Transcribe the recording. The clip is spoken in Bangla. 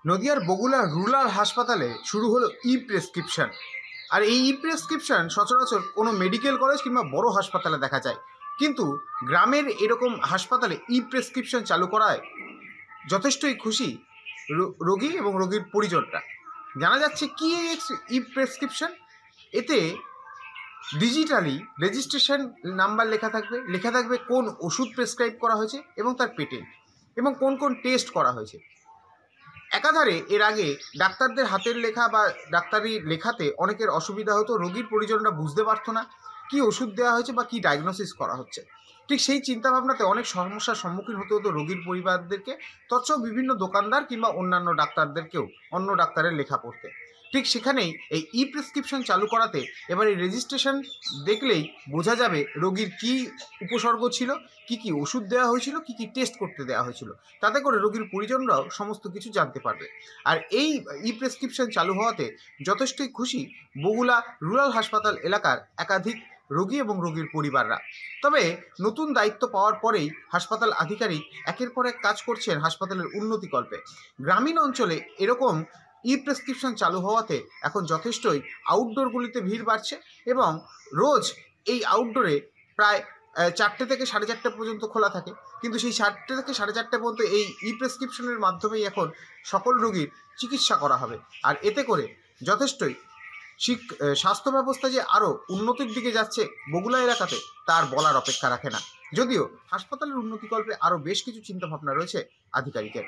নদিয়ার বগুড়া রুরাল হাসপাতালে শুরু হলো ই প্রেসক্রিপশন। আর এই ই প্রেসক্রিপশন সচরাচর কোনো মেডিকেল কলেজ কিংবা বড় হাসপাতালে দেখা যায়, কিন্তু গ্রামের এরকম হাসপাতালে ই প্রেসক্রিপশন চালু করায় যথেষ্টই খুশি রোগী এবং রোগীর পরিজনরা। জানা যাচ্ছে কি ই প্রেসক্রিপশন, এতে ডিজিটালি রেজিস্ট্রেশন নাম্বার লেখা থাকবে কোন ওষুধ প্রেসক্রাইব করা হয়েছে এবং তার পেটেন্ট এবং কোন কোন টেস্ট করা হয়েছে। একাধারে এর আগে ডাক্তারদের হাতের লেখা বা ডাক্তারি লেখাতে অনেকের অসুবিধা হতো, রোগীর পরিজনরা বুঝতে পারতো না কী ওষুধ দেওয়া হয়েছে বা কী ডায়াগনোসিস করা হচ্ছে। ঠিক সেই চিন্তাভাবনাতে অনেক সমস্যার সম্মুখীন হতে হতো রোগীর পরিবারদেরকে, তৎসহ বিভিন্ন দোকানদার কিংবা অন্যান্য ডাক্তারদেরকেও অন্য ডাক্তারের লেখা পড়তে। ঠিক সেখানেই এই ই প্রেসক্রিপশন চালু করাতে এবার এই রেজিস্ট্রেশন দেখলেই বোঝা যাবে রোগীর কী উপসর্গ ছিল, কী কী ওষুধ দেওয়া হয়েছিল, কী কী টেস্ট করতে দেওয়া হয়েছিল। তাতে করে রোগীর পরিজনরাও সমস্ত কিছু জানতে পারবে। আর এই ই প্রেসক্রিপশন চালু হওয়াতে যথেষ্টই খুশি বগুড়া রুরাল হাসপাতাল এলাকার একাধিক রোগী এবং রোগীর পরিবাররা। তবে নতুন দায়িত্ব পাওয়ার পরেই হাসপাতাল আধিকারিক একের পর এক কাজ করছেন হাসপাতালের উন্নতিকল্পে। গ্রামীণ অঞ্চলে এরকম ই প্রেসক্রিপশন চালু হওয়াতে এখন যথেষ্টই আউটডোরগুলিতে ভিড় বাড়ছে এবং রোজ এই আউটডোরে প্রায় 4টে থেকে 4:30 পর্যন্ত খোলা থাকে, কিন্তু সেই 4টে থেকে 4:30 পর্যন্ত এই ই প্রেসক্রিপশনের মাধ্যমেই এখন সকল রোগীর চিকিৎসা করা হবে। আর এতে করে যথেষ্টই স্বাস্থ্য ব্যবস্থা যে আরও উন্নতির দিকে যাচ্ছে বগুড়া এলাকাতে, তার বলার অপেক্ষা রাখে না। যদিও হাসপাতালের উন্নতিকল্পে আরও বেশ কিছু চিন্তাভাবনা রয়েছে আধিকারিকের।